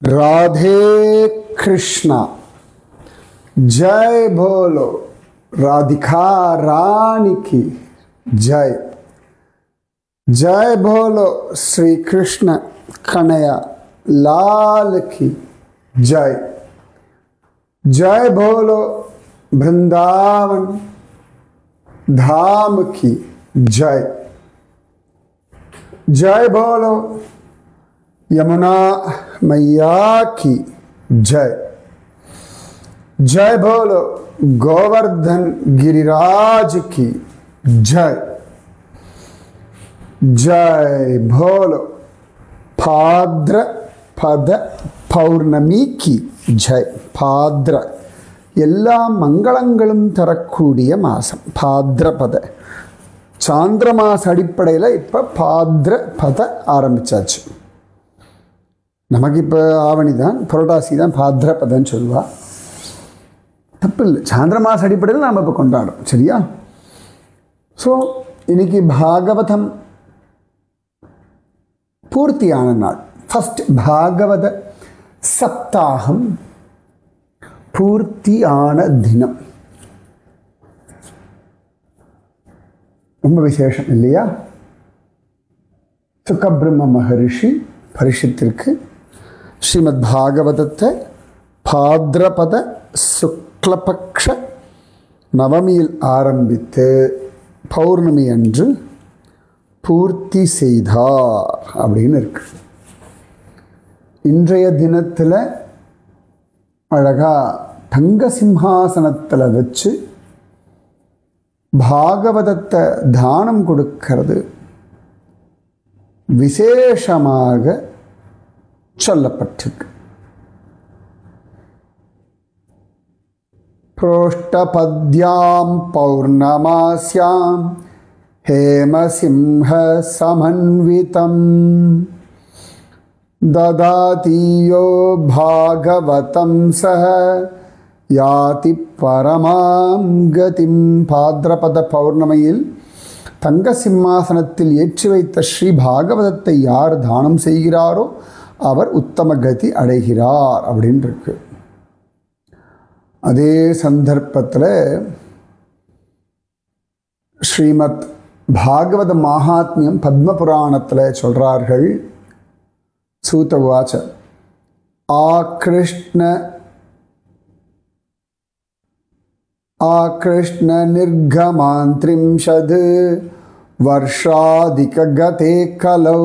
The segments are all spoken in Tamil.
राधे कृष्णा। जय बोलो राधिका रानी की जय। जय बोलो श्री कृष्ण कन्हैया लाल की जय। जय बोलो वृंदावन धाम की जय। जय बोलो यमुना मैया की जय। जय बोलो गोवर्धन गिरिराज की जय। जय बोलो भाद्रपद पौर्णमी की जय। भाद्र எல்லா மங்களங்களும் தரக்கூடிய மாதம் பாத்ரபத. சாந்திர மாச அடிப்படையில் இப்போ பாத்ரபத ஆரம்பிச்சாச்சு. நமக்கு இப்போ ஆவணி தான், புரட்டாசி தான் பாத்ரபதன்னு சொல்லுவா. தப்பு இல்லை, சாந்திர மாச அடிப்படையில் நாம் இப்போ கொண்டாடுறோம். சரியா? ஸோ இன்னைக்கு பாகவதம் பூர்த்தியான நாள். ஃபஸ்ட் பாகவத சப்தாகம் பூர்த்தியான தினம். ரொம்ப விசேஷம் இல்லையா? சுகபிரம்ம மகரிஷி பரிஷத்திற்கு ஸ்ரீமத் பாகவதத்தை பாத்ரபத சுக்லபக்ஷ நவமியில் ஆரம்பித்து பௌர்ணமி அன்று பூர்த்தி செய்தார் அப்படின்னு இருக்கு. இன்றைய தினத்தில் அழகாக தங்க சிம்ஹாசனத்தில் வச்சு பாகவதத்தை தானம் கொடுக்கிறது விசேஷமாக சொல்லப்பட்டிருக்கு. புரோஷ்டபத்யாம் பௌர்ணமாஸ்யாம் ஹேமசிம்ஹ சமன்விதம் ததாதியோ பாகவதம் சஹ யாதி பரமாம் கதிம். பாத்ரபத பௌர்ணமியில் தங்க சிம்மாசனத்தில் ஏற்றி வைத்த ஸ்ரீ பாகவதத்தை யார் தானம் செய்கிறாரோ அவர் உத்தம கதி அடைகிறார் அப்படின்னு இருக்கு. அதே சந்தர்ப்பத்தில் ஸ்ரீமத் பாகவத மகாத்மியம் பத்ம புராணத்தில் சொல்கிறார்கள். சூத உவாச்ச ஆக்ருஷ்ண நிர்கமாந்திரிம்ஷத் வருஷாதிககதே கலௌ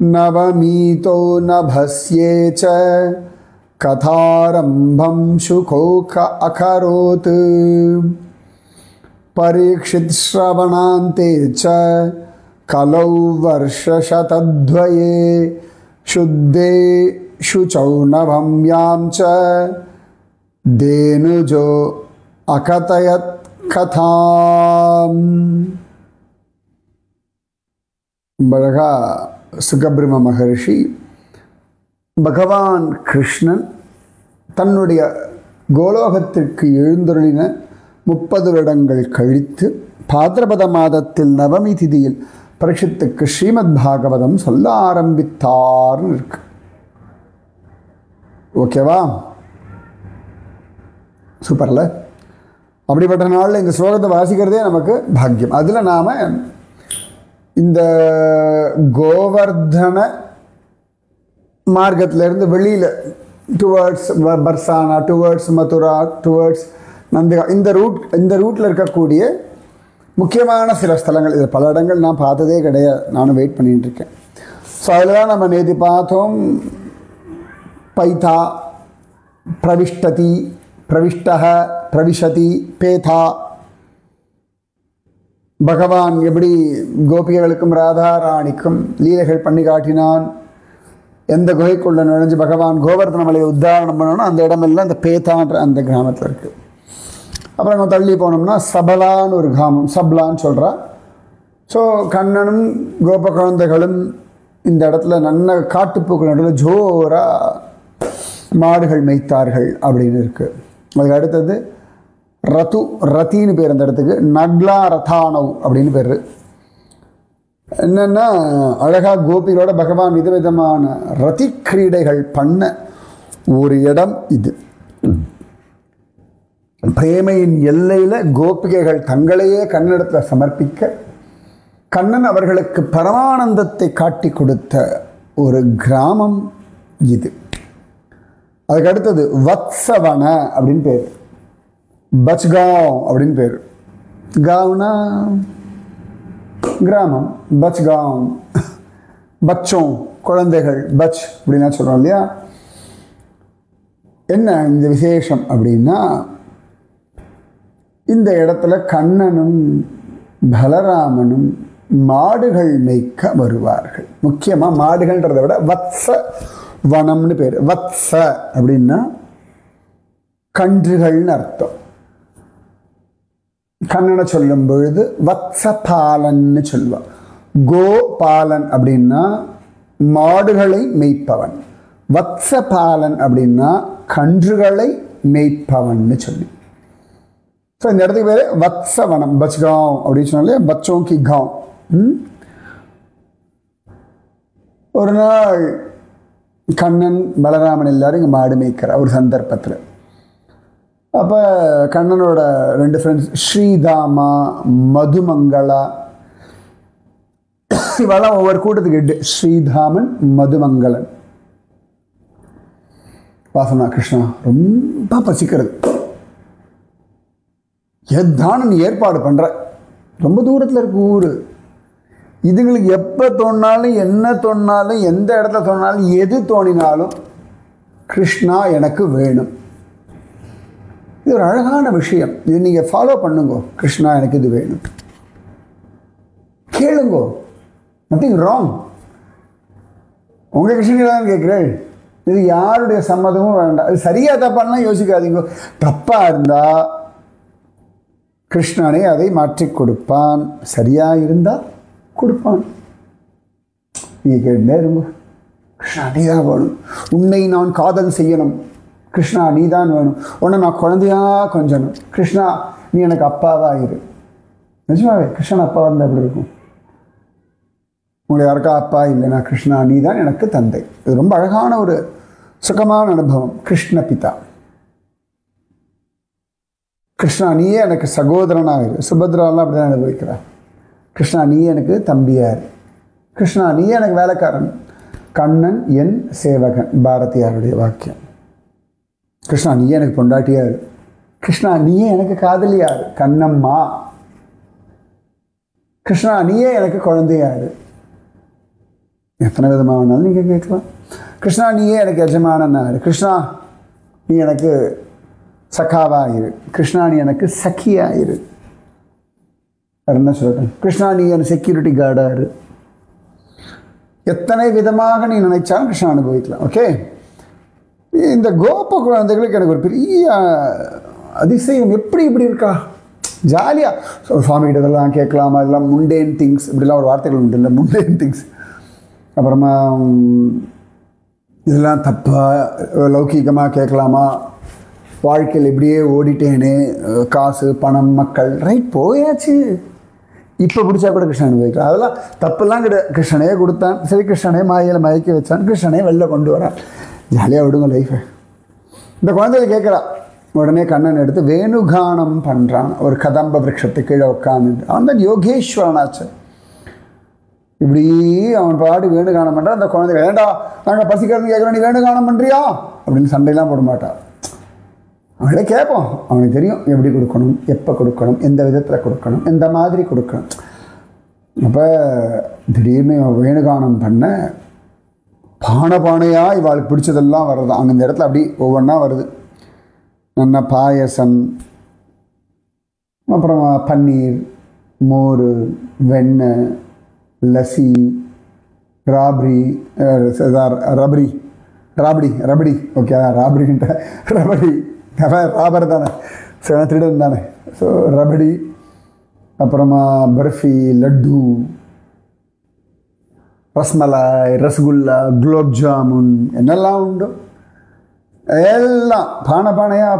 நவமீதோ நபஸ்யே ச கதாரம்பம் சுகோக அகரோத் பரீட்சித் ஸ்ரவணாந்தே ச கலௌ வர்ஷசதத்வயே சுத்தே சுச்சௌ நவம்யாம் ச தேனுஜோ அகதயத் கதாம். அழகா சுகபிரம்ம மகரிஷி பகவான் கிருஷ்ணன் தன்னுடைய கோலோகத்திற்கு எழுந்தருளின 30 வருடங்கள் கழித்து பாத்ரபத மாதத்தில் நவமி திதியில் பரீட்சித்துக்கு ஸ்ரீமத் பாகவதம் சொல்ல ஆரம்பித்தார்னு இருக்கு. ஓகேவா? சூப்பர்ல. அப்படிப்பட்ட நாளில் இந்த ஸ்லோகத்தை வாசிக்கிறதே நமக்கு பாக்கியம். அதில் நாம் இந்த கோவர்தன மார்க்கத்திலேருந்து வெளியில் towards Barsana, towards Mathura, towards நந்திகா, இந்த ரூட்டில் இருக்கக்கூடிய முக்கியமான சில ஸ்தலங்கள். இது பல இடங்கள் நான் பார்த்ததே கிடையாது, நானும் வெயிட் பண்ணிகிட்டு இருக்கேன். ஸோ அதில் தான் நம்ம நேற்று பார்த்தோம். பைதா, பிரவிஷ்டதி, பிரவிஷ்டக, பிரவிஷதி, பேதா. பகவான் எப்படி கோபிகளுக்கும் ராதாராணிக்கும் லீலைகள் பண்ணி காட்டினான். எந்த குகைக்குள்ள நுழைஞ்சு பகவான் கோவர்தன மலையை உத்தாரணம் பண்ணணும் அந்த இடமெல்லாம் இந்த பேதான்ற அந்த கிராமத்தில் இருக்குது. அப்புறம் நம்ம தள்ளி போனோம்னா சபலான்னு ஒரு கிராமம், சப்லான்னு சொல்கிறா. ஸோ கண்ணனும் கோப குழந்தைகளும் இந்த இடத்துல நல்ல காட்டுப்பூக்கள் நடுவில் ஜோராக மாடுகள் மேய்த்தார்கள் அப்படின்னு இருக்குது. அதுக்கு அடுத்தது ரத்தின்னு பேர் அந்த இடத்துக்கு. நக்லா ரதானவ் அப்படின்னு பேர். என்னென்னா அழகாக கோபிகளோட பகவான் விதவிதமான ரதி கிரீடைகள் பண்ண ஒரு இடம் இது. பிரேமையின் எல்லையில் கோபிகைகள் தங்களையே கண்ணனிடத்தில் சமர்ப்பிக்க கண்ணன் அவர்களுக்கு பரமானந்தத்தை காட்டி கொடுத்த ஒரு கிராமம் இது. அதுக்கு அடுத்தது வத்சவன அப்படின்னு பேர், பச்காவ் அப்படின்னு பேர். காவ்னா கிராமம், பச்காவ் பச்சோம் குழந்தைகள், பச் அப்படின்னா சொல்கிறோம் இல்லையா. என்ன இந்த விசேஷம் அப்படின்னா, இந்த இடத்துல கண்ணனும் பலராமனும் மாடுகள் மேய்க்க வருவார்கள். முக்கியமாக மாடுகள்ன்றதை விட வத்ச வனம்னு பேர். வத்ச அப்படின்னா கன்றுகள்னு அர்த்தம். கண்ணனை சொல்லும் பொழுது வத்சபாலன்னு சொல்லுவான். கோபாலன் அப்படின்னா மாடுகளை மேய்ப்பவன், வத்சபாலன் அப்படின்னா கன்றுகளை மேய்ப்பவன்னு சொல்லி. ஸோ இந்த இடத்துக்கு பேர் வத்சவனம், பச்காவ் அப்படின்னு சொன்னாலே பச்சோம் கி காவ். ஒரு நாள் கண்ணன் பலராமன் எல்லாரும் இங்கே மாடு மேய்க்கிற ஒரு சந்தர்ப்பத்தில், அப்போ கண்ணனோட 2 ஃப்ரெண்ட்ஸ் ஸ்ரீதாமா, மதுமங்களா, இவெல்லாம் ஒவ்வொரு கூட்டத்துக்கு எட்டு. ஸ்ரீதாமன், மதுமங்களன். வாசனா, கிருஷ்ணா ரொம்ப பசிக்கிறது, எதான நீ ஏற்பாடு பண்ணுற, ரொம்ப தூரத்தில் இருக்கு ஊர், இதுங்களுக்கு எப்போ தோணினாலும் என்ன தோணினாலும் எந்த இடத்துல தோணினாலும் எது தோணினாலும் கிருஷ்ணா எனக்கு வேணும். இது ஒரு அழகான விஷயம், இது நீங்கள் ஃபாலோ பண்ணுங்கோ. கிருஷ்ணா எனக்கு இது வேணும் கேளுங்கோ, நத்திங் ராங். உங்கள் கிருஷ்ணன் தான் கேட்குறேன், இது யாருடைய சம்மதமும் வேண்டாம். அது சரியாக தப்பாலாம் யோசிக்காதீங்க. தப்பாக இருந்தால் கிருஷ்ணனே அதை மாற்றி கொடுப்பான், சரியாக இருந்தால் கொடுப்பான். நீங்கள் கேட்டுட்டே இருங்க, கிருஷ்ணா நீ தான் வேணும், உன்னை நான் காதல் செய்யணும், கிருஷ்ணா நீ தான் வேணும், உன்னை நான் குழந்தையாக கொஞ்சணும், கிருஷ்ணா நீ எனக்கு அப்பாவாக இரு. நிஜமாவே கிருஷ்ணன் அப்பா இருந்தால் எப்படி இருக்கும்? உங்களை யாருக்கா அப்பா இல்லைனா கிருஷ்ணா நீ தான் எனக்கு தந்தை. இது ரொம்ப அழகான ஒரு சுகமான அனுபவம். கிருஷ்ண பிதா, கிருஷ்ணா நீயே எனக்கு சகோதரனாக இரு. சுபத்ராலாம் அப்படி தான் அனுபவிக்கிறார். கிருஷ்ணா நீயே எனக்கு தம்பியார், கிருஷ்ணா நீயே எனக்கு வேலைக்காரன், கண்ணன் என் சேவகன், பாரதியாருடைய வாக்கியம். கிருஷ்ணா நீயே எனக்கு பொண்டாட்டியார், கிருஷ்ணா நீயே எனக்கு காதலியார், கண்ணம்மா, கிருஷ்ணா நீயே எனக்கு குழந்தையாரு. எத்தனை விதமாக வேணாலும் நீங்கள் கேட்கலாம். கிருஷ்ணா நீயே எனக்கு எஜமானன்னாரு, கிருஷ்ணா நீ எனக்கு சகாவாயிரு, கிருஷ்ணா நீ எனக்கு சக்கியாயிரு. என்ன சொல்கிறேன், கிருஷ்ணா நீ எனக்கு செக்யூரிட்டி கார்டாரு. எத்தனை விதமாக நீ நினைச்சாலும் கிருஷ்ணா அனுபவிக்கலாம். ஓகே, இந்த கோப குழந்தைகளுக்கு எனக்கு ஒரு பெரிய அதிசயம், எப்படி இப்படி இருக்கா ஜாலியாக சுவாமிகிட்ட இதெல்லாம் கேட்கலாமா, இதெல்லாம் முண்டேன் திங்ஸ், இப்படிலாம் ஒரு வார்த்தைகள் உண்டு இல்லை, முண்டேன் திங்ஸ். அப்புறமா இதெல்லாம் தப்பாக லௌகீகமாக கேட்கலாமா, வாழ்க்கையில் இப்படியே ஓடிட்டேனே, காசு பணம் மக்கள், ரைட் போயாச்சு, இப்போ பிடிச்சா கூட கிருஷ்ணன் அனுபவிக்கலாம். அதெல்லாம் தப்பெல்லாம் கிடையாது. கிருஷ்ணனே கொடுத்தான், சரி கிருஷ்ணனே மாயையில் மயக்கி வச்சான், கிருஷ்ணனே வெளில கொண்டு வரான், ஜாலியாக விடுங்க லைஃபை. இந்த குழந்தைகள் கேட்குறா, உடனே கண்ணன் எடுத்து வேணுகானம் பண்ணுறான். ஒரு கதம்ப விரக்ஷத்துக்கு கீழே உட்காந்து, அவன் தான் யோகேஸ்வரனாச்சு. இப்படி அவன் பாடு வேணுகானம் பண்ணுறான். அந்த குழந்தை வேண்டா நாங்கள் பசிக்கிறது கேட்குறோம், நீ வேணுகானம் பண்ணுறியா அப்படின்னு சண்டையெல்லாம் போட மாட்டான். அவங்களே கேட்போம், அவனுக்கு தெரியும் எப்படி கொடுக்கணும், எப்போ கொடுக்கணும், எந்த விதத்தில் கொடுக்கணும், எந்த மாதிரி கொடுக்கணும். அப்போ திடீர்னு வேணுகானம் பண்ண பானையாக இவாளுக்கு பிடிச்சதெல்லாம் வருது. அங்கே இந்த இடத்துல அப்படி ஒவ்வொன்றா வருது. நல்ல பாயசம், அப்புறமா பன்னீர், மோர், வெண்ணெய், லஸ்ஸி, ராப்ரி, ரபடி ஓகே, ராபரின்ட்ட ரபடி ராபர் தானே, திருடன் தானே. ஸோ ரபடி, அப்புறமா பர்ஃபி, லட்டு, ரஸ்மலாய், ரசகுல்லா, குலோப் ஜாமுன், என்னெல்லாம் உண்டோ எல்லாம் பானையா.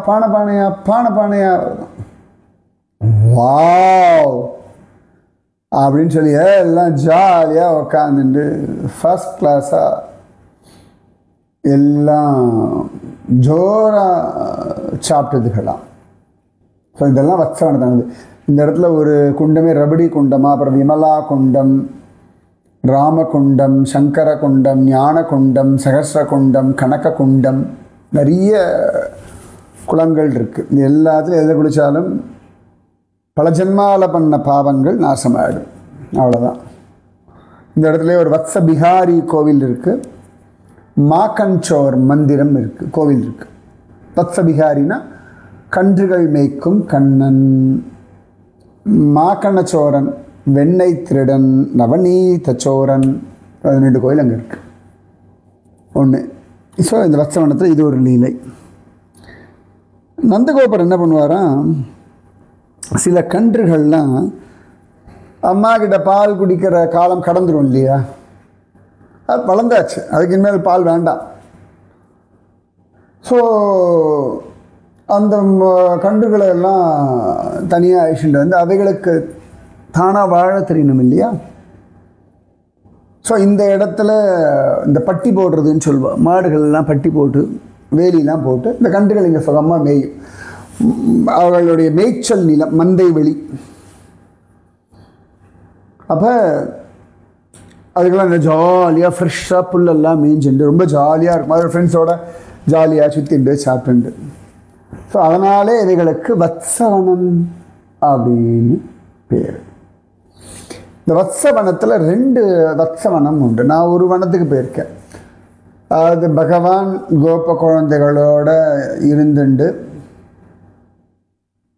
வாவ், அப்படின்னு சொல்லி எல்லாம் ஜாலியாக உக்காந்துட்டு ஃபஸ்ட் கிளாஸாக எல்லாம் ஜோராக சாப்பிட்டதுக்கெல்லாம். ஸோ இதெல்லாம் வச்சவனதானது. இந்த இடத்துல ஒரு குண்டமே ரபடி குண்டமாக, அப்புறம் விமலா குண்டம், ராமகுண்டம், சங்கர குண்டம், ஞான குண்டம், சகஸ்ர குண்டம், கனக குண்டம், நிறைய குளங்கள் இருக்குது. இது எல்லாத்துலையும் எதை குடித்தாலும் பல ஜென்மாவில் பண்ண பாவங்கள் நாசமாயிடும். அவ்வளோதான். இந்த இடத்துல ஒரு வத்ச பிஹாரி கோவில் இருக்குது, மாக்கன்சோர் மந்திரம் இருக்குது, கோவில் இருக்குது. வத்ச பிஹாரினா கன்றுகள் மேய்க்கும் கண்ணன். மாக்கண்ணச்சோரன், வெண்ணெய் திருடன், நவநீத சோரன், 12 கோயில் அங்கே இருக்குது. ஒன்று. ஸோ இந்த வத்சவனத்தில் இது ஒரு லீலை. நந்தகோபர் என்ன பண்ணுவாராம், சில கன்றுகள்லாம் அம்மா கிட்ட பால் குடிக்கிற காலம் கடந்துடும் இல்லையா, அது வளர்ந்தாச்சு, அதுக்கு இனிமேல் பால் வேண்டாம். ஸோ அந்த கன்றுகளை எல்லாம் தனியாக அழிச்சுட்டு வந்து அவைகளுக்கு தானாக வாழ தெரியணும் இல்லையா. ஸோ இந்த இடத்துல இந்த பட்டி போடுறதுன்னு சொல்லுவாள். மாடுகள்லாம் பட்டி போட்டு வேலிலாம் போட்டு இந்த கன்றுகள் இங்கே சுகமாக மேயும். அவர்களுடைய மேய்ச்சல் நிலம் மந்தை வெளி. அப்போ அதுக்கெல்லாம் இந்த ஜாலியாக ஃப்ரெஷ்ஷாக புல்லெல்லாம் மேய்ஞ்சுண்டு ரொம்ப ஜாலியாக இருக்கும். அதோட ஃப்ரெண்ட்ஸோட ஜாலியாக சுற்றிண்டு சாப்பிட்டுண்டு. ஸோ அதனாலே இவைகளுக்கு வத்சவனம் அப்படின்னு பேர். இந்த வத்சவனத்தில் 2 வத்சவனம் உண்டு. நான் ஒரு வனத்துக்கு போயிருக்கேன். அது பகவான் கோப குழந்தைகளோட இருந்துண்டு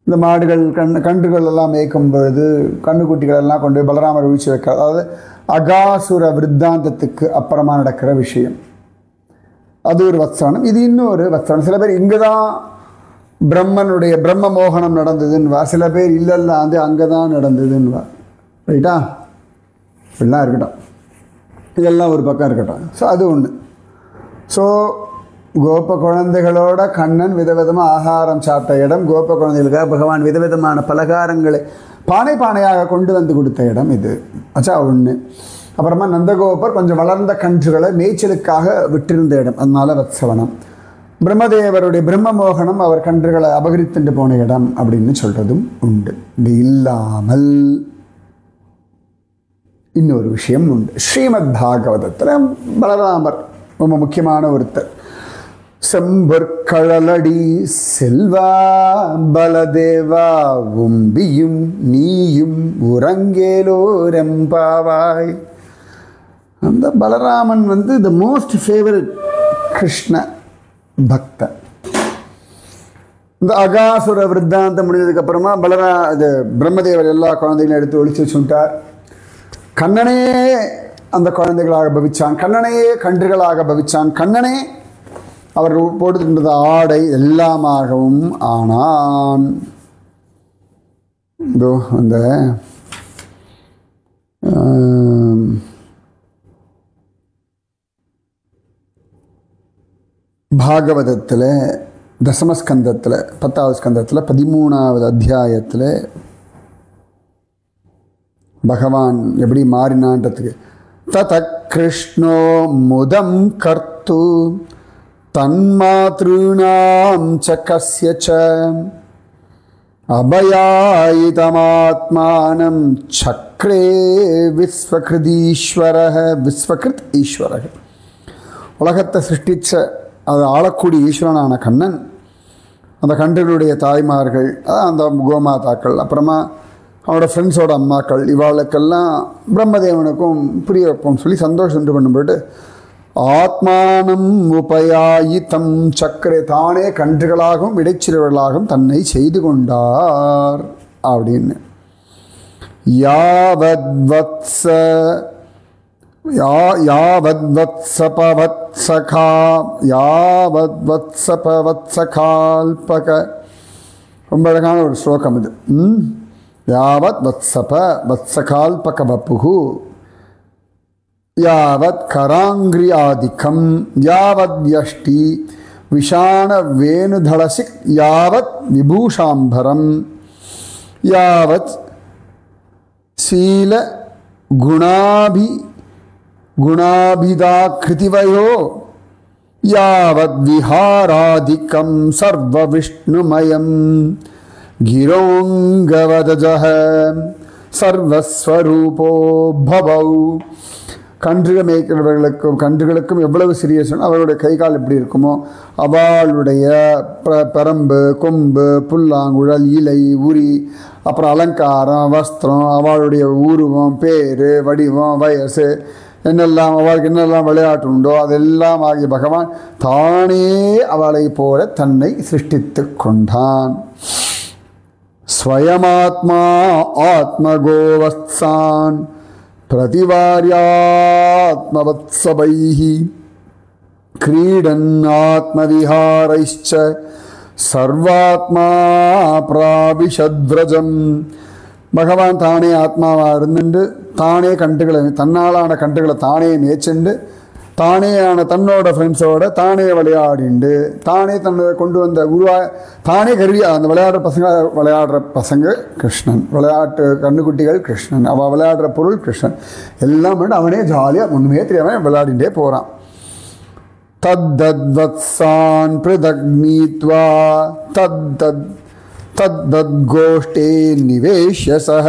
இந்த மாடுகள் கன்றுகள் எல்லாம் மேய்க்கும் பொழுது கன்றுக்குட்டிகள் எல்லாம் கொண்டு பலராமர் வீழ்ச்சி வைக்கிறார். அதாவது அகாசுர விருத்தாந்தத்துக்கு அப்புறமா நடக்கிற விஷயம். அது ஒரு வத்சவனம். இது இன்னொரு வத்சவனம். சில பேர் இங்கே தான் பிரம்மனுடைய பிரம்ம மோகனம் நடந்ததுன்னுவா, சில பேர் இல்லைல்ல அது அங்கே தான் நடந்ததுன்னுவா. ரைட்டா? இப்படிலாம் இருக்கட்டும், இதெல்லாம் ஒரு பக்கம் இருக்கட்டும். ஸோ அது ஒன்று. ஸோ கோப குழந்தைகளோட கண்ணன் விதவிதமாக ஆகாரம் சாப்பிட்ட இடம், கோப குழந்தைகளுக்காக பகவான் விதவிதமான பலகாரங்களை பானை பானையாக கொண்டு வந்து கொடுத்த இடம் இது. ஆச்சா ஒன்று. அப்புறமா நந்தகோபர் கொஞ்சம் வளர்ந்த கன்றுகளை மேய்ச்சலுக்காக விட்டிருந்த இடம், அதனால வத்சவனம். பிரம்மதேவருடைய பிரம்ம மோகனம் அவர் கன்றுகளை அபகரித்துட்டு போன இடம் அப்படின்னு சொல்கிறதும் உண்டு. இது இல்லாமல் இன்னொரு விஷயம் உண்டு. ஸ்ரீமத் பாகவதத்தில் பலராமர் ரொம்ப முக்கியமான ஒருத்தர். செம்பொற்கழலடி செல்வா பலதேவா உம்பியும் நீயும் உறங்கேலோரெம்பாவாய். அந்த பலராமன் வந்து த மோஸ்ட் ஃபேவரட் கிருஷ்ண பக்தன். இந்த அகாசுர விருத்தாந்தம் முடிஞ்சதுக்கப்புறமா இது பிரம்மதேவர் எல்லா குழந்தைகளையும் எடுத்து ஒழிச்சு வச்சுட்டார். கண்ணனே அந்த குழந்தைகளாக பவிச்சான், கண்ணனையே கன்றுகளாக பவிச்சான், கண்ணனே அவர் போட்டுக்கின்ற ஆடை எல்லாமாகவும் ஆனான். இதோ அந்த பாகவதத்தில் தசமஸ்கந்தத்தில் 10வது ஸ்கந்தத்தில் 13வது அத்தியாயத்தில் பகவான் எப்படி மாறினான்றதுக்கு தத கிருஷ்ணோ முதம் கர்த்து தன்மாத்ருணாம் ச கஸ்ய ச அபயாயிதமாத்மானம் சக்ரே விஸ்வகிருதீஸ்வரः. விஸ்வகிருத் ஈஸ்வரः, உலகத்தை சிருஷ்டிச்ச அது ஆளக்கூடிய ஈஸ்வரனான கண்ணன், அந்த கன்றுகளுடைய தாய்மார்கள், அந்த கோமாதாக்கள், அப்புறமா அவனோட ஃப்ரெண்ட்ஸோட அம்மாக்கள், இவாளுக்கெல்லாம் பிரம்மதேவனுக்கும் புரிய வைப்போம்னு சொல்லி சந்தோஷம் உண்டு பண்ணும்போது ஆத்மானம் உபயாயிதம் சக்கரே, தானே கன்றுகளாகவும் இடைச்சிறுவர்களாகவும் தன்னை செய்து கொண்டார் அப்படின்னு. யாவத்வத்ஸ யாவத்வத்ஸபவத்ஸகா யாவத்வத்ஸபவத்ஸகால்பக. ரொம்ப அழகான ஒரு ஸ்லோகம் இது. யாவத் வத்ஸப வத்ஸகால்பக வப்புஹு யாவத் கராங்கிரி ஆதிக்கம் யாவத் யஷ்டி விஷாண வேணுதளசிக் யாவத் விபூஷாம்பரம் யாவத் சீல குணாபிதா யாவத் விஹாராதிக்கம் சர்வ விஷ்ணுமயம் கிரோங்கவதஜஹ சர்வஸ்வரூபோ பவௌ. கன்றுகள் கன்றுகளுக்கும் எவ்வளவு சீரியஸ் அவர்களுடைய கை கால் எப்படி இருக்குமோ அவளுடைய பரம்பு கொம்பு புல்லாங்குழல் இலை உரி அப்புறம் அலங்காரம் வஸ்திரம் அவளுடைய உருவம் பேர் வடிவம் வயசு என்னெல்லாம் அவளுக்கு என்னெல்லாம் விளையாட்டு உண்டோ அதெல்லாம் ஆகிய பகவான் தானே அவளை போல தன்னை சிருஷ்டித்து கொண்டான். ஸ்வயமாத்மா ஆத்மகோவத்சான் பிரதிவார்யாத்மவத்சபைஹி கிரீடன் ஆத்மவிஹாரைச்ச சர்வாத்மா பிராபிஷத்வ்ரஜம். பகவான் தானே ஆத்மாவாக இருந்துட்டு தானே கண்டுகளை தன்னாலான கண்டுகளை தானே மேய்ச்சுண்டு தானே தன்னோட ஃப்ரெண்ட்ஸோட தானே விளையாடிண்டு தானே தன்னை கொண்டு வந்த தானே கருவி அந்த விளையாடுற பசங்க கிருஷ்ணன், விளையாட்டு கண்ணுக்குட்டிகள் கிருஷ்ணன், அவள் விளையாடுற பொருள் கிருஷ்ணன் எல்லாம் அவனே ஜாலியாக ஒன்றுமே தெரியாமல் விளையாடிண்டே போகிறான். தத்தத்வத்சான் பிரதக்னீத்வா தத்தத் கோஷ்டே நிவேஷ்ய சஹ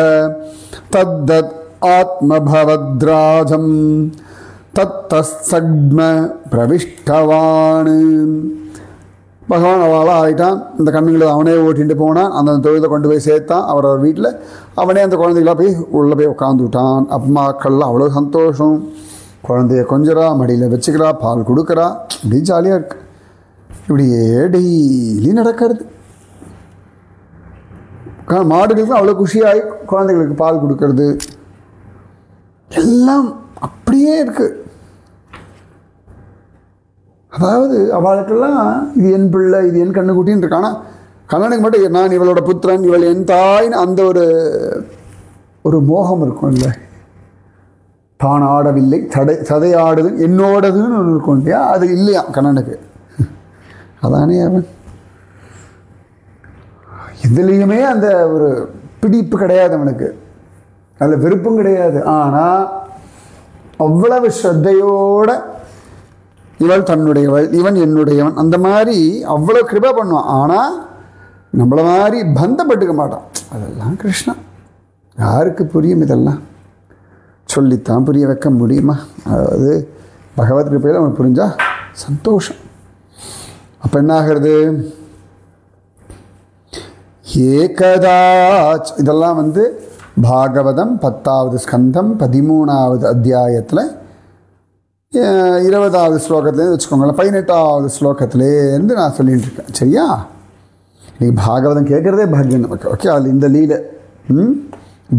தத்தத் ஆத்மபவத்ராஜம் தத்தஸ்ஸக்ம பிரவிஷ்டவான். பகவான் அவளாக ஆகிட்டான். இந்த கண்ணுங்களை அவனே ஓட்டிகிட்டு போனான். அந்த தொழிலை கொண்டு போய் சேர்த்தான் அவரோட வீட்டில். அவனே அந்த குழந்தைகளாக போய் உள்ளே போய் உட்காந்து விட்டான். அம்மாக்கள்லாம் அவ்வளோ சந்தோஷம். குழந்தைய கொஞ்சரா மடியில் வச்சுக்கிறா, பால் கொடுக்குறா, இப்படி ஜாலியாக இருக்கு. இப்படியே டெய்லி நடக்கிறது. மாடுகளுக்கு அவ்வளோ குஷியாகி குழந்தைகளுக்கு பால் கொடுக்கறது எல்லாம் அப்படியே இருக்கு. அதாவது அவளுக்கெல்லாம் இது என் பிள்ளை, இது என் கண்ணுக்குட்டின்னு இருக்கு. ஆனால் கண்ணனுக்கு மட்டும் நான் இவளோட புத்திரன், இவள் என் தாயின்னு அந்த ஒரு மோகம் இருக்கும் இல்லை. தான் ஆடவில்லை சதையாடுது என்னோடதுன்னு ஒன்று இருக்கும் இல்லையா, அது இல்லையா கண்ணனுக்கு. அதானே அவன் இதுலேயுமே அந்த ஒரு பிடிப்பு கிடையாது அவனுக்கு, அதில் வெறுப்பும் கிடையாது. ஆனால் அவ்வளவு ஸ்ரத்தையோட இவள் தன்னுடையவள், இவன் என்னுடையவன், அந்த மாதிரி அவ்வளோ கிருபா பண்ணுவான். ஆனால் நம்மளை மாதிரி பந்தப்பட்டுக்க மாட்டான். அதெல்லாம் கிருஷ்ணா யாருக்கு புரியும்? இதெல்லாம் சொல்லித்தான் புரிய வைக்க முடியுமா? அதாவது பகவத் கிருபையில் அவனுக்கு புரிஞ்சால் சந்தோஷம். அப்போ என்ன ஆகிறது? ஏகதாச் இதெல்லாம் பாகவதம் 10வது ஸ்கந்தம் 13வது அத்தியாயத்தில் 20வது ஸ்லோகத்துலேருந்து வச்சுக்கோங்களேன், 18வது ஸ்லோகத்துலேருந்து நான் சொல்லிகிட்டு இருக்கேன். சரியா? நீ பாகவதம் கேட்குறதே பாக்கியம் நமக்கு. ஓகே, அது இந்த லீலை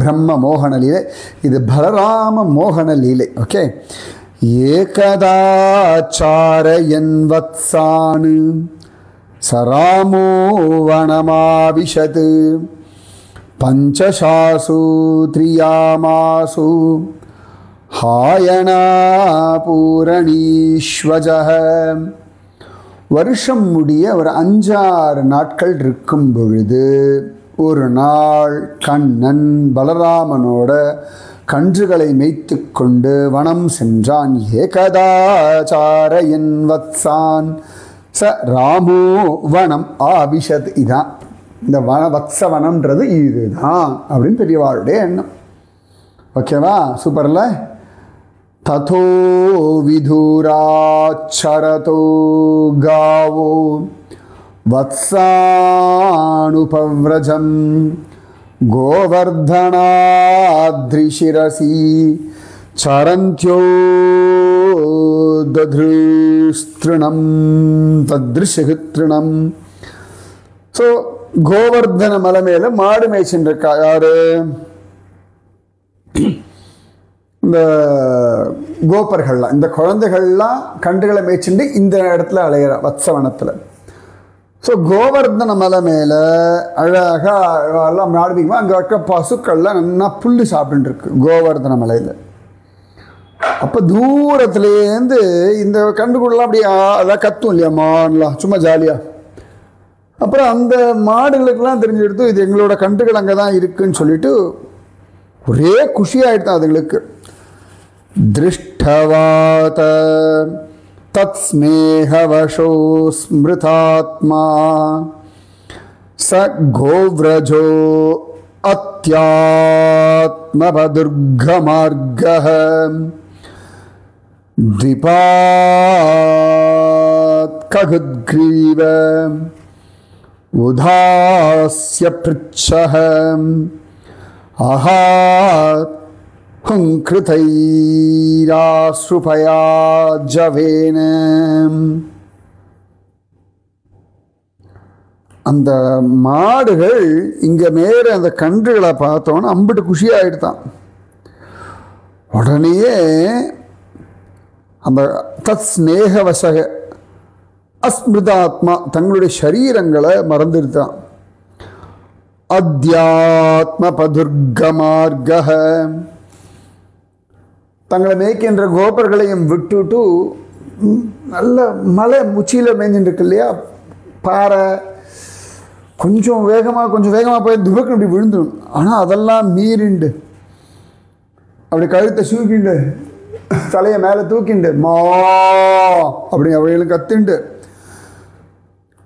பிரம்ம மோகன லீலை, இது பலராம மோகன லீலை. ஓகே, ஏகதாச்சாரயன் வத்சானு சராமோ வனமாவிஷத் பஞ்சசாசு த்ரியாமாசு ஹாயனா பூரணீஸ்வஜஹ. வருஷம் முடிய ஒரு 5-6 நாட்கள் இருக்கும் பொழுது ஒரு நாள் கண்ணன் பலராமனோட கன்றுகளை மேய்த்து கொண்டு வனம் சென்றான். ஏகதாச்சாரயன் வத்சான் ச ராமோ வனம் ஆபிஷத். இதான் இந்த வத்சவனம்ன்றது இதுதான் அப்படின்னு பெரியவாளுடைய எண்ணம். ஓகேவா? சூப்பர்ல. ததோ விதுராச்சரதோ காவோ வத்சானுபவ்ரஜம் கோவர்தனாத்ரிசிரசி சரந்த்யோ தத்ருஸ்திருணம் தத்ருஷிருத்ருணம். ஸோ கோவர்தன மலை மேலே மாடு மேய்ச்சின்றிருக்கா யாரு? இந்த கோபர்கள்லாம், இந்த குழந்தைகள்லாம் கன்றுகளை மேய்ச்சிண்டு இந்த இடத்துல அலையிற வத்சவனத்தில். ஸோ கோவர்தன மலை மேலே அழகாக எல்லாம் மாடுபிக்குமா, அங்கே இருக்க பசுக்கள்லாம் நல்லா புல்லு சாப்பிட்டுருக்கு கோவர்தன மலையில். அப்போ தூரத்துலேருந்து இந்த கன்றுக்குள்ளலாம் அப்படியே அதான் கத்தும் இல்லையா மாடலாம், சும்மா ஜாலியாக. அப்புறம் அந்த மாடுகளுக்கெல்லாம் தெரிஞ்சு எடுத்து இது எங்களோட கன்றுகள் அங்கே தான் இருக்குன்னு சொல்லிட்டு ஒரே குஷியாயிடுதான் அதுங்களுக்கு. திருஷ்டவாத தத் ஸ்நேகவசோ ஸ்மிருதாத்மா ச கோவ்ரஜோ அத்யாத்மபதுர்கமார்கः த்விபாத் ககுத்க்ரீவ உதாஸ்ய ப்ருச்சஹ அஹாத் ஹுங்க்ருதைராஸ்ருபயா ஜவேன. அந்த மாடுகள் இங்கே மேலே அந்த கன்றுகளை பார்த்தோன்னா அம்பிட்டு குஷியாகிடுதான். உடனேயே அந்த தத் ஸ்நேகவசக அஸ்மிருதாத்மா தங்களுடைய சரீரங்களை மறந்துடுதான். அத்தியாத்ம பதுர்கமார்கஹ தங்களை மேய்க்கின்ற கோபர்களையும் விட்டுட்டு நல்ல மலை உச்சியில் மேய்ஞ்சிட்டு இருக்கு இல்லையா பாறை, கொஞ்சம் வேகமாக போய் துவக்கு அப்படி விழுந்துடும். ஆனால் அதெல்லாம் மீறிண்டு அப்படி கழுத்தை சூக்கிண்டு தலையை மேலே தூக்கிண்டு மா அப்படி அவைகளும் கத்துண்டு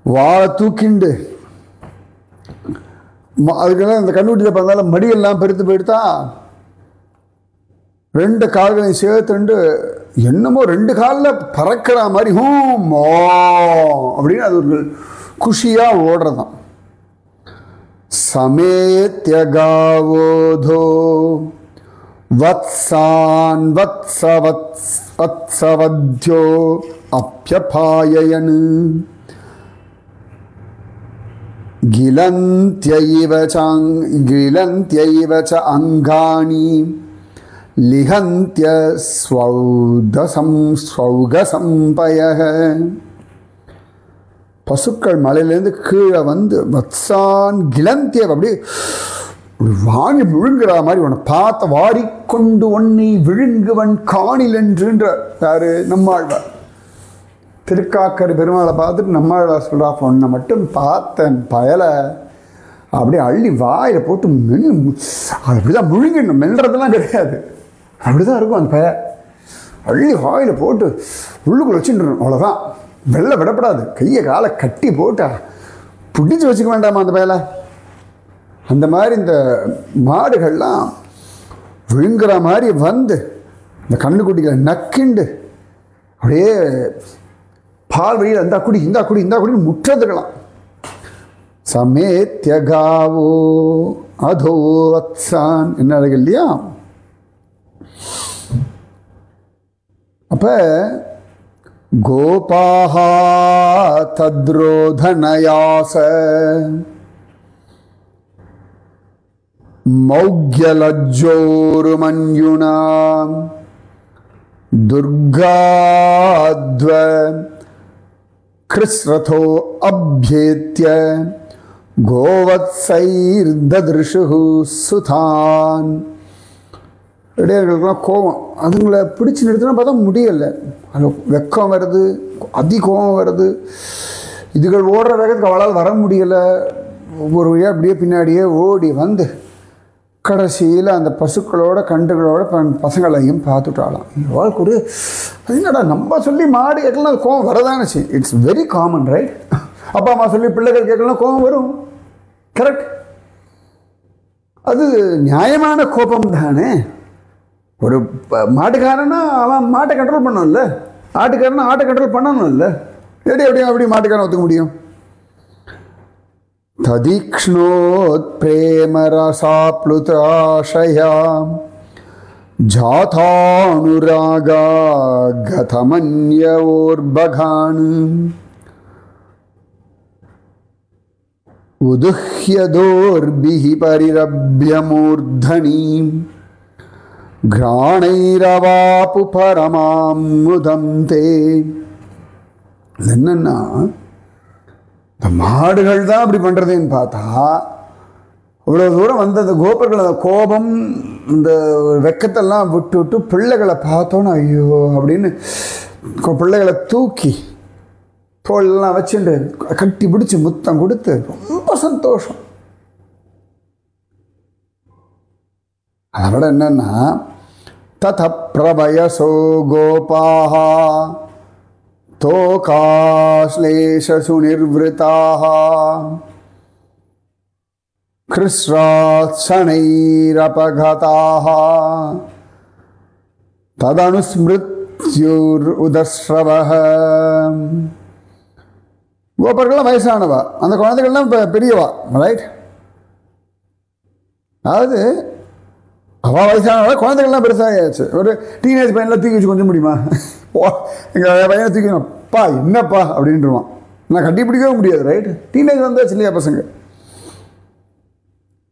வாழை தூக்கிண்டு அதுக்கெல்லாம் இந்த கண்ணுக்குட்டியில் பார்த்தாலும் மடியெல்லாம் பெருத்து போயிடுதா. 2 கால்களையும் சேர்த்துண்டு என்னமோ 2 காலில் பறக்கிற மாதிரி மா அப்படின்னு அது ஒரு குஷியாக ஓடுறதான். சமேத்யகாவோதோ வத்சான் வத்சவத்யோ அப்யபாயயன் கிலந்த்யைவ ச அங்காணி லிஹந்த்ய ஸ்வௌகசம்பயஹ. பசுக்கள் மலையிலேருந்து கீழே வந்து வத்சான் கிலந்திய அப்படி வாங்கி விழுங்குற மாதிரி உன்னை பார்த்த வாரிக்கொண்டு ஒன்னை விழுங்குவன் காணில் என்றுன்ற யாரு நம்மாழ்வார். திருக்காக்கரை பெருமாளை பார்த்துட்டு நம்மாழ்வார் சொல்கிறா, பொண்ணை மட்டும் பார்த்தேன் பயலை அப்படியே அள்ளி வாயில் போட்டு மென்னு அது அப்படி தான் முழுங்கிடணும், மெல்றதெல்லாம் கிடையாது, அப்படி தான் இருக்கும் அந்த பய. அள்ளி வாயில் போட்டு உள்ளுக்குள்ள வச்சுட்டுருணும், அவ்வளோதான், வெள்ளை விடப்படாது, கையை காலை கட்டி போட்டா பிடிச்சி வச்சுக்க வேண்டாமா அந்த பயலை. அந்த மாதிரி இந்த மாடுகள்லாம் விழுங்குற மாதிரி வந்து இந்த கண்ணுக்குட்டிகளை நக்கிண்டு அப்படியே பால் வழியில் இந்தா குடி இந்தா குடி இந்தா குடின்னு முற்றதுக்கலாம். சமேத்யகாவோ அதோ வத்சான் என்ன அழகு இல்லையா. அப்ப கோபாஹா தத்ரோதனயாச மௌக்யலஜ்ஜோருமன்யுனா துர்காத்வ கிருஸ்ரதோ அப்யேத்ய கோவத்சைர்தத்ருஷு சுதான். இடையர்களுக்கெல்லாம் கோபம், அதுங்களை பிடிச்சி நிறுத்தினா பார்த்தா முடியலை, அது வெக்கம் வருது, அதி கோபம் வருது, இதுகள் ஓடுற வேகத்துக்கு அவளால் வர முடியலை. ஒவ்வொரு வழியாக அப்படியே பின்னாடியே ஓடி வந்து கடைசியில் அந்த பசுக்களோட கண்டுகளோட பசங்களையும் பார்த்துட்டாலாம். இவாளுக்கு ஒரு என்னடா நம்ம சொல்லி மாடு கேட்கலாம் கோவம் வரதானச்சு, இட்ஸ் வெரி காமன் ரைட். அப்பா அம்மா சொல்லி பிள்ளைகள் கேட்கலாம் கோபம் வரும், கரெக்ட், அது நியாயமான கோபம் தானே. ஒரு மாட்டுக்காரனா அவன் மாட்டை கண்ட்ரோல் பண்ணணும்ல, ஆட்டுக்காரனா ஆட்டை கண்ட்ரோல் பண்ணணும்ல, எப்படி மாட்டுக்காரன் ஒத்துக்க முடியும். ததீக்ஷ்ணோத் பிரேமரசாப்ளுதாஷயா ஜாதானுராகா கதமன்யோர்பகான் உதுஹ்யதோர்பிஹி பரிரப்யமூர்தனி கிராணைரவாபு பரமாம் முதந்தே. என்னன்னா இந்த மாடுகள் தான் அப்படி பண்ணுறதுன்னு பார்த்தா அவ்வளோ தூரம் வந்து அந்த கோபர்கள் அந்த கோபம் இந்த வெக்கத்தெல்லாம் விட்டு விட்டு பிள்ளைகளை பார்த்தோன்னு ஐயோ அப்படின்னு பிள்ளைகளை தூக்கி தோல்லாம் வச்சுட்டு கட்டி பிடிச்சி முத்தம் கொடுத்து ரொம்ப சந்தோஷம். அதை விட என்னன்னா தத பிரபயசோ கோபாஹ தோகாஸ்லேஷசு நிர்விருதாஹ கிருஷ்ராத்சனைரபகதாஹ ததனுஸ்மிருத்யுர் உதஸ்ரவஹ. கோபர்கள்லாம் வயசானவா, அந்த குழந்தைகள்லாம் இப்போ பெரியவா, ரைட்? அதாவது அவள் வயசானவா, குழந்தைகள்லாம் பெருசாகியாச்சு. ஒரு டீனேஜ் பையனில் தூக்கி வச்சு கொஞ்சம் முடியுமா? எங்கள் பையனை தூக்கி அப்பா என்னப்பா அப்படின்ட்டுருவான். நான் கட்டி பிடிக்கவே முடியாது, ரைட்? டீனேஜ் வந்தாச்சு இல்லையா பசங்க?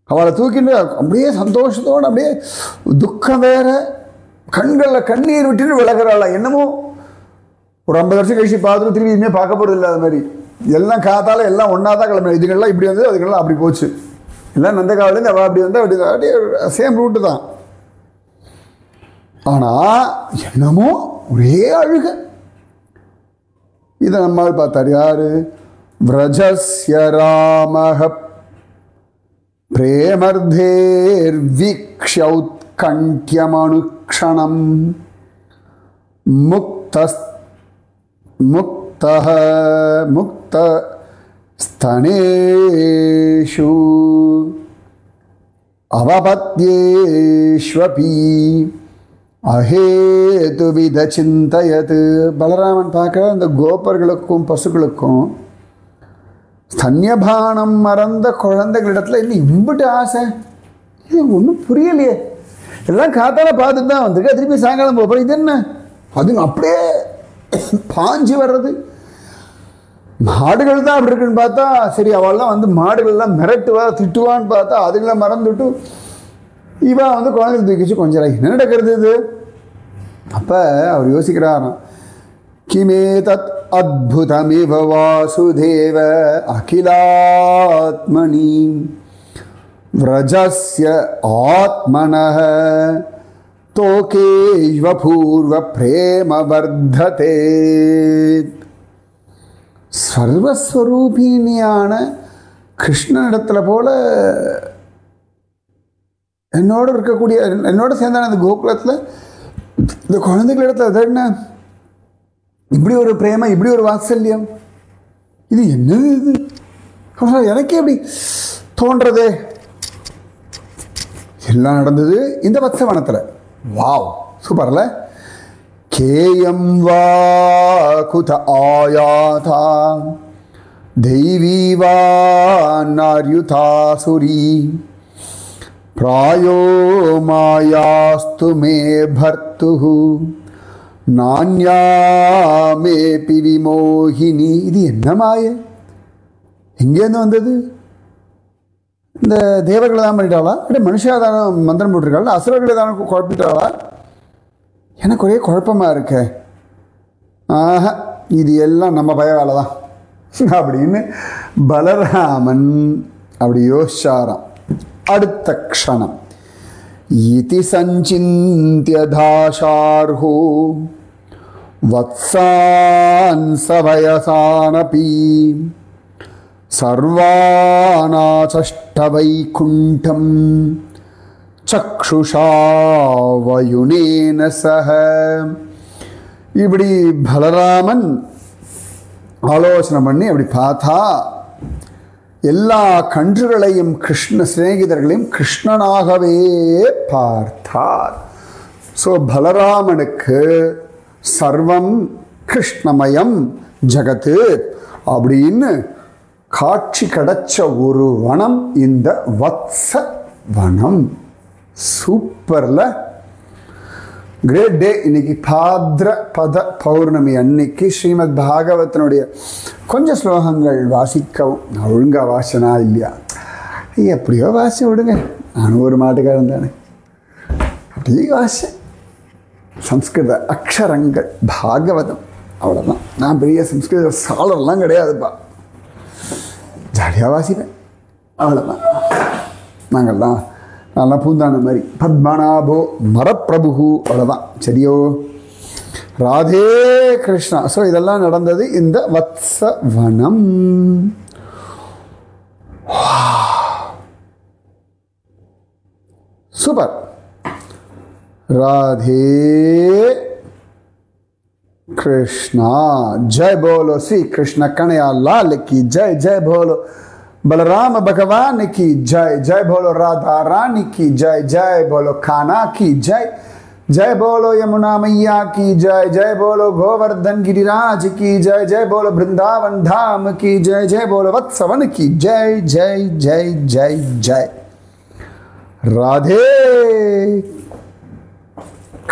அவளை தூக்கிட்டு அப்படியே சந்தோஷத்தோடு அப்படியே துக்கம் வேற, கண்களில் கண்ணீர் விட்டுட்டு விலகிறாளா என்னமோ. ஒரு 50 வருஷம் கழிச்சு பார்த்துட்டு திரும்பி இனிமேல் பார்க்க போகிறது இல்லை. அது மாதிரி எல்லாம் காத்தால எல்லாம் ஒன்றா தான் கிளம்புறேன். இதுக்கெல்லாம் இப்படி வந்தது, அதுக்கெல்லாம் அப்படி போச்சு. எல்லாம் நந்தகாவிலேருந்து அவள் அப்படி வந்தால் அப்படி அப்படியே சேம் ரூட்டு தான். ஆனால் என்னமோ ஒரே அழுக. இதை நம்மால் பார்த்தார் யாரு? விரஜஸ்ய ராமஹ பிரேமர்தேர்விக்ஷ்யௌத்கண்ட்யமனுக்ஷணம் முக்தஸ்தனேஷு அவபத்யேஷ்வபி அஹேதுவித சிந்தயத். பலராமன் பார்க்க அந்த கோபர்களுக்கும் பசுக்களுக்கும் ஸ்தன்யபானம் மறந்த குழந்தைகளிடத்துல இன்னும் இம்பிட்டு ஆசை. இது ஒன்றும் புரியலையே. எல்லாம் காத்தால பார்த்துட்டு தான் வந்திருக்கா, திருப்பி சாயங்காலம் போகிறோம். இது என்ன? அதுங்க அப்படியே பாஞ்சு வர்றது. மாடுகள் தான் அப்படி இருக்குன்னு பார்த்தா சரி, அவள்லாம் வந்து மாடுகள்லாம் மிரட்டுவா திட்டுவான்னு பார்த்தா அதுங்களை மறந்துட்டு இவா வந்து குழந்தைகள் தூக்கிச்சு கொஞ்சம் என்ன நடக்கிறது இது? அப்போ அவர் யோசிக்கிறாராம், கிமே தத் அத்புதமிவ வாசுதேவ அகிலாத்மனி விரஜஸ்ய ஆத்மனஹ தோகேஷ்வ பூர்வ பிரேம வர்ததே. சர்வஸ்வரூபிணியான கிருஷ்ணனிடத்தில் போல என்னோடு இருக்கக்கூடிய, என்னோட சேர்ந்தான அந்த கோகுலத்தில் இந்த குழந்தைகளிடத்தில் அது என்ன இப்படி ஒரு பிரேமம், இப்படி ஒரு வாத்சல்யம், இது என்னது இது? எனக்கே எப்படி தோன்றதே. எல்லாம் நடந்தது இந்த வத்சவனத்தில். வாவ், சூப்பர்ல. கேயம் வா குத ஆயாதா தெய்வீ வா நார்யுதாசுரி பிராயோ மாயாஸ்து மே பர்த்துஹு நான்யாமேபி விமோகினி. இது என்ன மாய? எங்கேருந்து வந்தது? இந்த தேவர்களை தான் பண்ணிட்டாளா, இல்லை மனுஷா தானே மந்திரம் போட்டிருக்காள், அசுரர்களை தானே குழப்பிட்டாளா? எனக்கு ஒரே குழப்பமாக இருக்க. ஆஹா, இது எல்லாம் நம்ம பய வேலை தான் அப்படின்னு பலராமன் அப்படி யோசிச்சாராம். அடுத்த க்ஷணம் இதி சஞ்சிந்திய தாசார்ஹோ வத்சான் சவயசானபி சர்வாநாசஷ்ட வைகுண்டம் சக்ஷுஷா வயுனேன சஹ. இப்படி பலராமன் ஆலோசனை பண்ணி அப்படி பார்த்தா எல்லா கன்றுகளையும் கிருஷ்ண சிநேகிதர்களையும் கிருஷ்ணனாகவே பார்த்தார். ஸோ பலராமனுக்கு சர்வம் கிருஷ்ணமயம் ஜகத்து அப்படின்னு காட்சி கிடைச்ச ஒரு வனம் இந்த வத்ச வனம். சூப்பர்ல, கிரேட் டே. இன்னைக்கு பாத்ரபத பௌர்ணமி அன்னைக்கு ஸ்ரீமத் பாகவதனுடைய கொஞ்சம் ஸ்லோகங்கள் வாசிக்கவும். நான் ஒழுங்காக வாசனா இல்லையா, எப்படியோ வாசி விடுங்க, நானும் ஒரு மாட்டுக்காரன் தானே, அப்படியே வாசேன். சம்ஸ்கிருத அக்ஷரங்கள் பாகவதம் அவ்வளோதான். நான் பெரிய சம்ஸ்கிருத சாலர்லாம் கிடையாதுப்பா, ஜாலியாக வாசிப்பேன் அவ்வளோதான். நாங்கள்லாம் நல்லா பூந்தான மாதிரி பத்மநாபோ மரப்பிரபு அவ்வளோதான். சரியோ, ராதே கிருஷ்ணா. ஸோ இதெல்லாம் நடந்தது இந்த வத்சவனம். சூப்பர். राधे कृष्णा। जय बोलो श्री कृष्ण कन्हैया लाल की जय। जय बोलो बलराम भगवान की जय। जय बोलो राधा रानी की जय। जय बोलो कान्हा की जय। जय बोलो यमुना मैया की जय। जय बोलो गोवर्धन गिरिराज की जय। जय बोलो वृंदावन धाम की जय। जय बोलो वत्सवन की जय। जय जय जय जय। राधे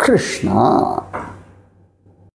कृष्णा।